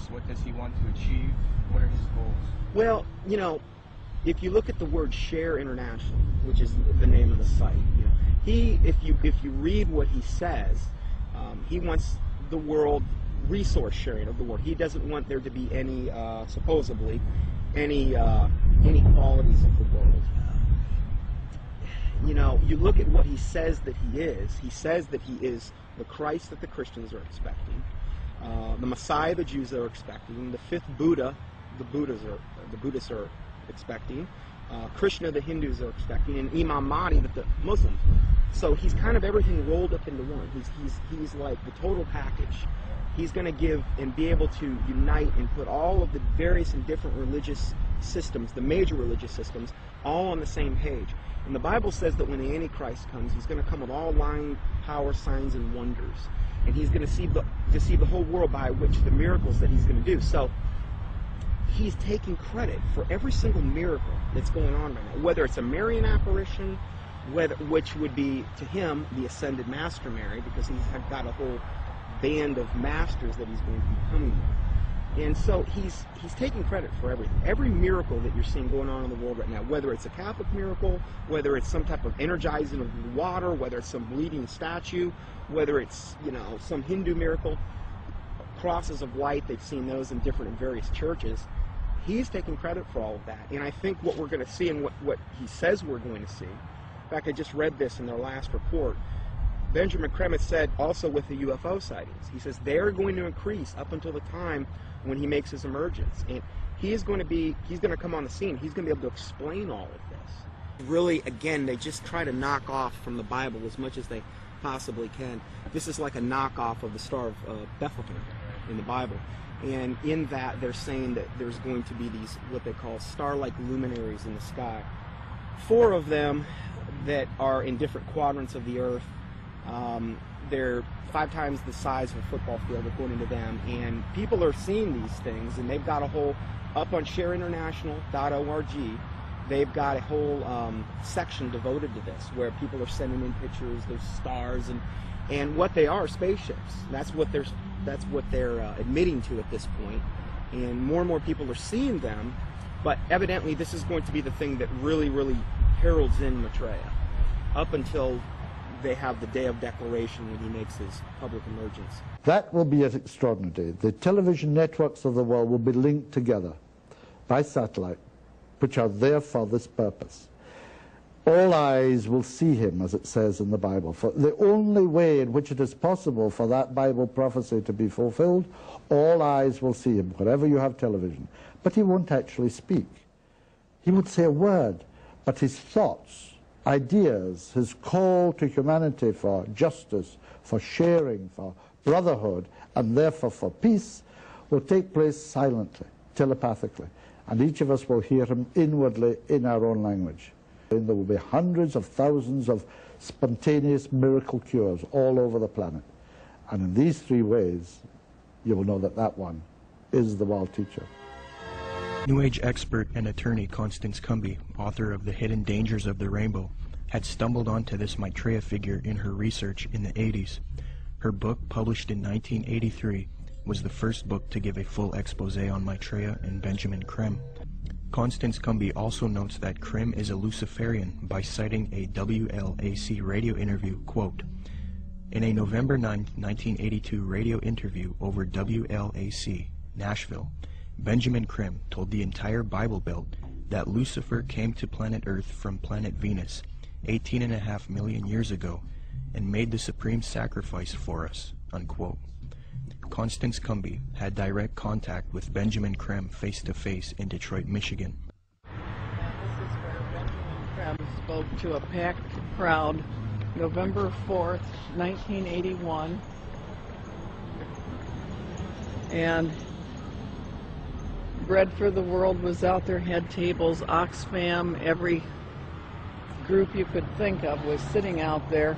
purpose? What does he want to achieve? What are his goals? Well, you know, if you look at the word Share International, which is the name of the site, you know, if you read what he says, he wants the world resource sharing of the world. He doesn't want there to be any, supposedly, any inequalities of the world. You know, you look at what he says that he is. He says that he is the Christ that the Christians are expecting, the Messiah the Jews are expecting, the fifth Buddha the Buddhists are expecting, Krishna the Hindus are expecting, and Imam Mahdi that the Muslims. So he's kind of everything rolled up into one. He's like the total package. He's going to give and be able to unite and put all of the various and different religious systems, the major religious systems, all on the same page. And the Bible says that when the Antichrist comes, he's going to come with all lying, power, signs, and wonders. And he's going to deceive the whole world by which the miracles that he's going to do. So he's taking credit for every single miracle that's going on right now, whether it's a Marian apparition, which would be, to him, the Ascended Master Mary, because he's got a whole band of masters that he's going to be coming with. And so he's taking credit for everything. Every miracle that you're seeing going on in the world right now, whether it's a Catholic miracle, whether it's some type of energizing of water, whether it's some bleeding statue, whether it's, you know, some Hindu miracle, crosses of light, they've seen those in different and various churches. He's taking credit for all of that. And I think what we're going to see and what he says we're going to see, in fact, I just read this in their last report, Benjamin Creme said also with the UFO sightings, he says they're going to increase up until the time when he makes his emergence. And he's going to come on the scene. He's going to be able to explain all of this. Really, again, they just try to knock off from the Bible as much as they possibly can. This is like a knockoff of the Star of Bethlehem in the Bible. And in that, they're saying that there's going to be these, what they call star-like luminaries in the sky. 4 of them that are in different quadrants of the earth. They're 5 times the size of a football field according to them, and people are seeing these things, and they've got a whole, up on shareinternational.org, they've got a whole section devoted to this, where people are sending in pictures, there's stars, and what they are, spaceships. That's what they're admitting to at this point, and more people are seeing them, but evidently this is going to be the thing that really, really heralds in Maitreya, up until they have the day of declaration when he makes his public emergence. That will be an extraordinary day. The television networks of the world will be linked together by satellite, which are there for this purpose. All eyes will see him, as it says in the Bible. For the only way in which it is possible for that Bible prophecy to be fulfilled, all eyes will see him, wherever you have television. But he won't actually speak. He won't say a word, but his thoughts, ideas, his call to humanity for justice, for sharing, for brotherhood, and therefore for peace, will take place silently, telepathically. And each of us will hear him inwardly in our own language. And there will be hundreds of thousands of spontaneous miracle cures all over the planet. And in these 3 ways, you will know that that one is the world teacher. New Age expert and attorney Constance Cumby, author of The Hidden Dangers of the Rainbow, had stumbled onto this Maitreya figure in her research in the 80s. Her book, published in 1983, was the first book to give a full expose on Maitreya and Benjamin Creme. Constance Cumby also notes that Creme is a Luciferian by citing a WLAC radio interview, quote, "In a November 9, 1982 radio interview over WLAC, Nashville, Benjamin Creme told the entire Bible Belt that Lucifer came to planet Earth from planet Venus 18.5 million years ago and made the supreme sacrifice for us," unquote. Constance Cumby had direct contact with Benjamin Creme face-to-face in Detroit, Michigan. This is where Benjamin Creme spoke to a packed crowd November 4th, 1981. And Bread for the World was out there, had tables, Oxfam, every group you could think of was sitting out there.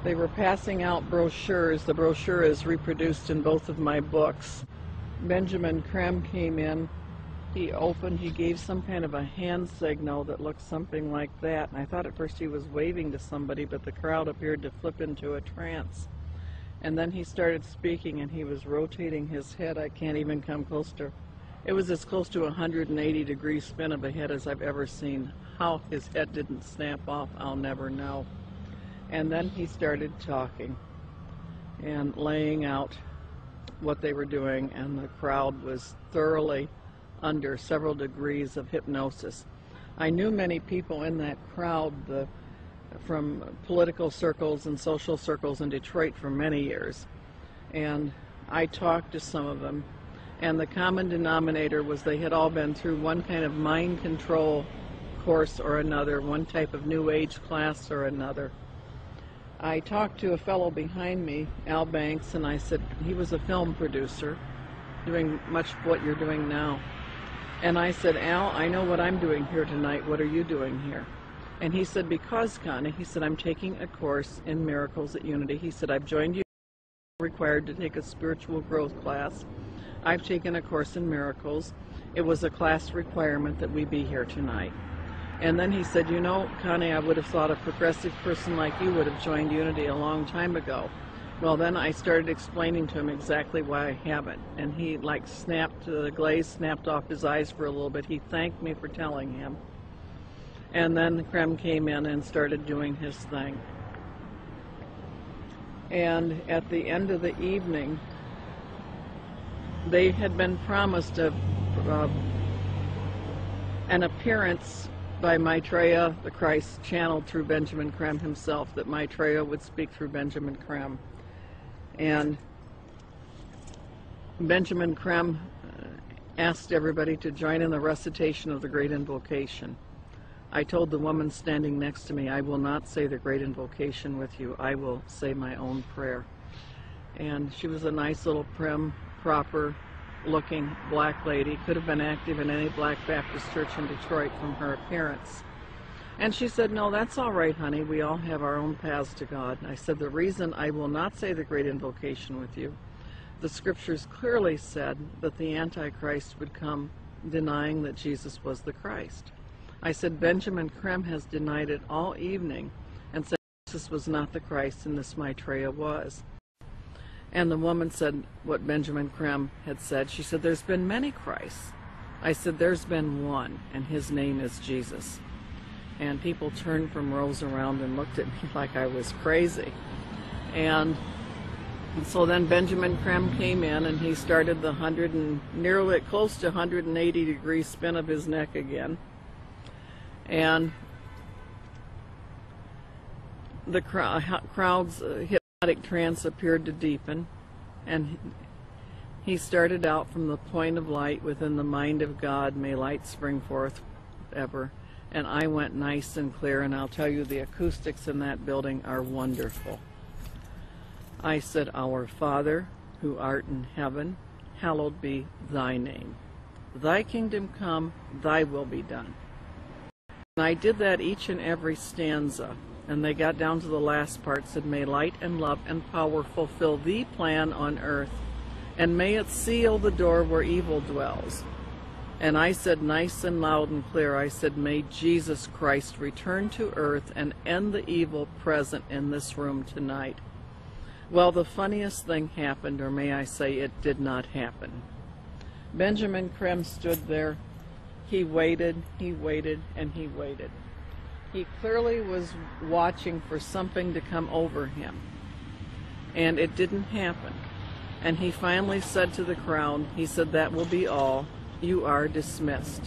They were passing out brochures. The brochure is reproduced in both of my books. Benjamin Creme came in. He opened, he gave some kind of a hand signal that looked something like that. And I thought at first he was waving to somebody, but the crowd appeared to flip into a trance. And then he started speaking, and he was rotating his head. I can't even come close to. It was as close to a 180-degree spin of a head as I've ever seen. How his head didn't snap off, I'll never know. And then he started talking and laying out what they were doing, and the crowd was thoroughly under several degrees of hypnosis. I knew many people in that crowd from political circles and social circles in Detroit for many years, and I talked to some of them, and the common denominator was they had all been through one kind of mind control course or another, one type of New Age class or another. I talked to a fellow behind me, Al Banks, and I said, he was a film producer doing much of what you're doing now. And I said, Al, I know what I'm doing here tonight. What are you doing here? And he said, because, Connie, he said, I'm taking a course in Miracles at Unity. He said, I've joined you, required to take a spiritual growth class. I've taken a course in Miracles. It was a class requirement that we be here tonight. And then he said, you know, Connie, I would have thought a progressive person like you would have joined Unity a long time ago. Well, then I started explaining to him exactly why I haven't. And he, like, snapped, the glaze snapped off his eyes for a little bit. He thanked me for telling him. And then Krem came in and started doing his thing. And at the end of the evening, they had been promised an appearance by Maitreya the Christ, channeled through Benjamin Krem himself, that Maitreya would speak through Benjamin Krem. And Benjamin Krem asked everybody to join in the recitation of the Great Invocation. I told the woman standing next to me, I will not say the Great Invocation with you. I will say my own prayer. And she was a nice little prim, proper looking black lady, could have been active in any Black Baptist church in Detroit from her appearance. And she said, no, that's all right, honey. We all have our own paths to God. And I said, the reason I will not say the Great Invocation with you, the scriptures clearly said that the Antichrist would come denying that Jesus was the Christ. I said, Benjamin Krem has denied it all evening and said Jesus was not the Christ and this Maitreya was. And the woman said what Benjamin Krem had said. She said, there's been many Christs. I said, there's been one, and his name is Jesus. And people turned from rows around and looked at me like I was crazy. And so then Benjamin Krem came in, and he started the nearly close to 180-degree spin of his neck again. And the crowd's hypnotic trance appeared to deepen, and he started out from the point of light within the mind of God, may light spring forth ever. And I went nice and clear, and I'll tell you, the acoustics in that building are wonderful. I said, Our Father, who art in heaven, hallowed be thy name. Thy kingdom come, thy will be done. And I did that each and every stanza. And they got down to the last part, said, may light and love and power fulfill thee plan on earth, and may it seal the door where evil dwells. And I said nice and loud and clear, I said, may Jesus Christ return to earth and end the evil present in this room tonight. Well, the funniest thing happened, or may I say it did not happen. Benjamin Krem stood there. He waited, and he waited. He clearly was watching for something to come over him. And it didn't happen. And he finally said to the crowd, he said, that will be all. You are dismissed.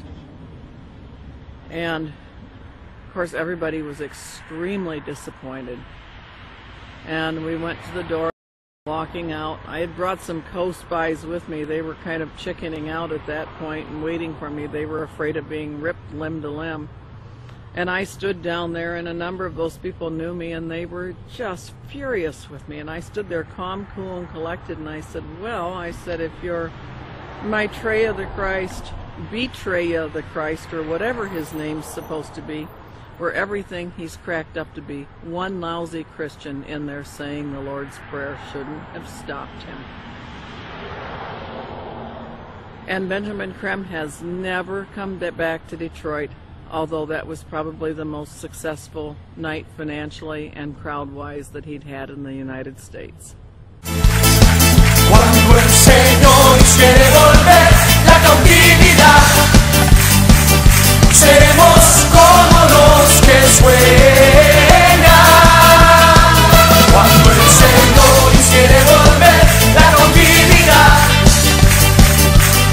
And, of course, everybody was extremely disappointed. And we went to the door, walking out. I had brought some co-spies with me. They were kind of chickening out at that point and waiting for me. They were afraid of being ripped limb to limb. And I stood down there, and a number of those people knew me, and they were just furious with me. And I stood there calm, cool, and collected, and I said, well, I said, if you're Maitreya the Christ, Betreya the Christ, or whatever his name's supposed to be, or everything he's cracked up to be, one lousy Christian in there saying the Lord's Prayer shouldn't have stopped him. And Benjamin Krem has never come back to Detroit, although that was probably the most successful night financially and crowd-wise that he'd had in the United States. Nois quiere volver la cautividad. Seremos como los que sueñan. Cuando el Señor nos quiere volver la cautividad,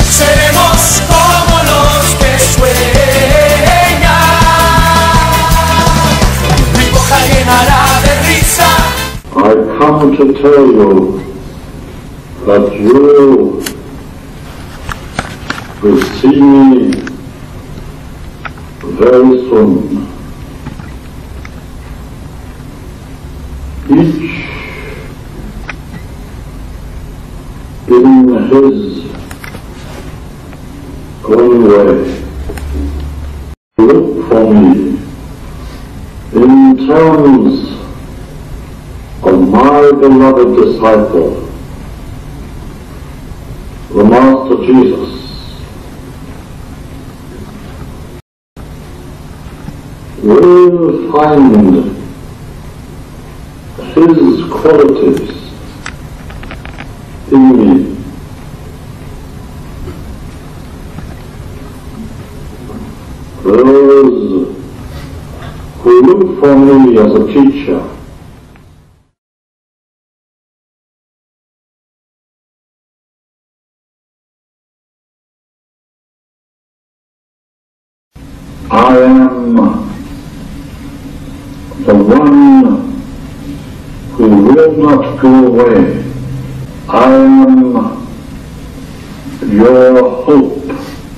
seremos como los que sueñan. Mi boca llenará de risa. I come to tell you that you will see me very soon. Each in his own way. Look for me in terms of my beloved disciple, the Master Jesus. Will find his qualities in me. Those who look for me as a teacher I am the one who will not go away. I am your hope.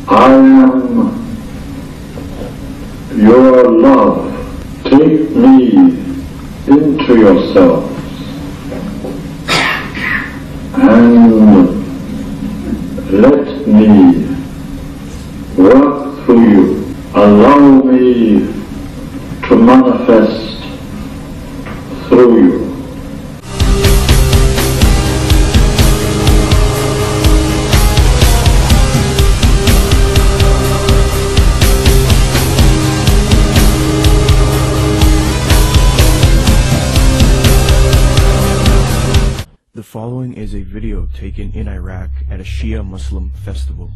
I am your love. Take me into yourselves and let me work through you. Allow me to manifest through you. The following is a video taken in Iraq at a Shia Muslim festival.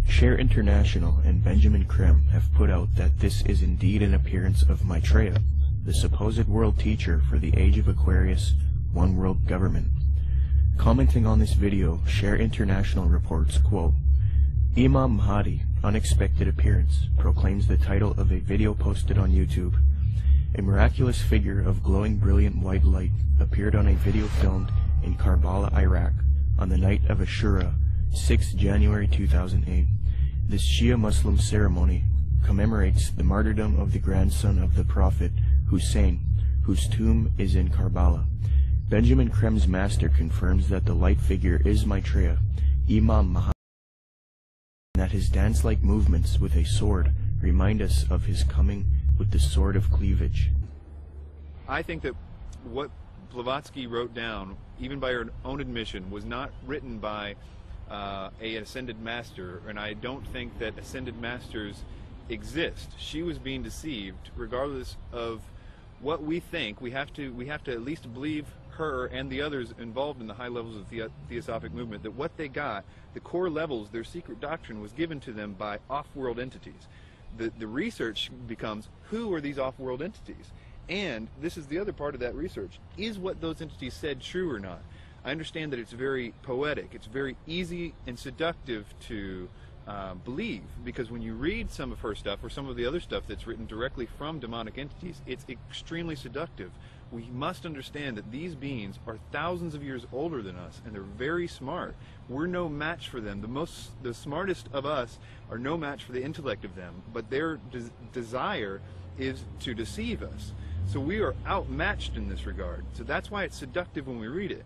Share International and Benjamin Creme have put out that this is indeed an appearance of Maitreya, the supposed world teacher for the Age of Aquarius, One World Government. Commenting on this video, Share International reports, quote, Imam Mahdi, unexpected appearance, proclaims the title of a video posted on YouTube. A miraculous figure of glowing brilliant white light appeared on a video filmed in Karbala, Iraq, on the night of Ashura, 6 January 2008. This Shia Muslim ceremony commemorates the martyrdom of the grandson of the Prophet, Hussein, whose tomb is in Karbala. Benjamin Creme's master confirms that the light figure is Maitreya, Imam Mahdi, and that his dance-like movements with a sword remind us of his coming with the sword of cleavage. I think that what Blavatsky wrote down, even by her own admission, was not written by an ascended master, and I don't think that ascended masters exist. She was being deceived. Regardless of what we think, we have to at least believe her and the others involved in the high levels of the Theosophic movement, that what they got, the core levels, their secret doctrine, was given to them by off-world entities. The research becomes, who are these off-world entities? And this is the other part of that research. Is what those entities said true or not? I understand that it's very poetic. It's very easy and seductive to believe, because when you read some of her stuff or some of the other stuff that's written directly from demonic entities, it's extremely seductive. We must understand that these beings are thousands of years older than us, and they're very smart. We're no match for them. The smartest of us are no match for the intellect of them, but their desire is to deceive us. So we are outmatched in this regard. So that's why it's seductive when we read it.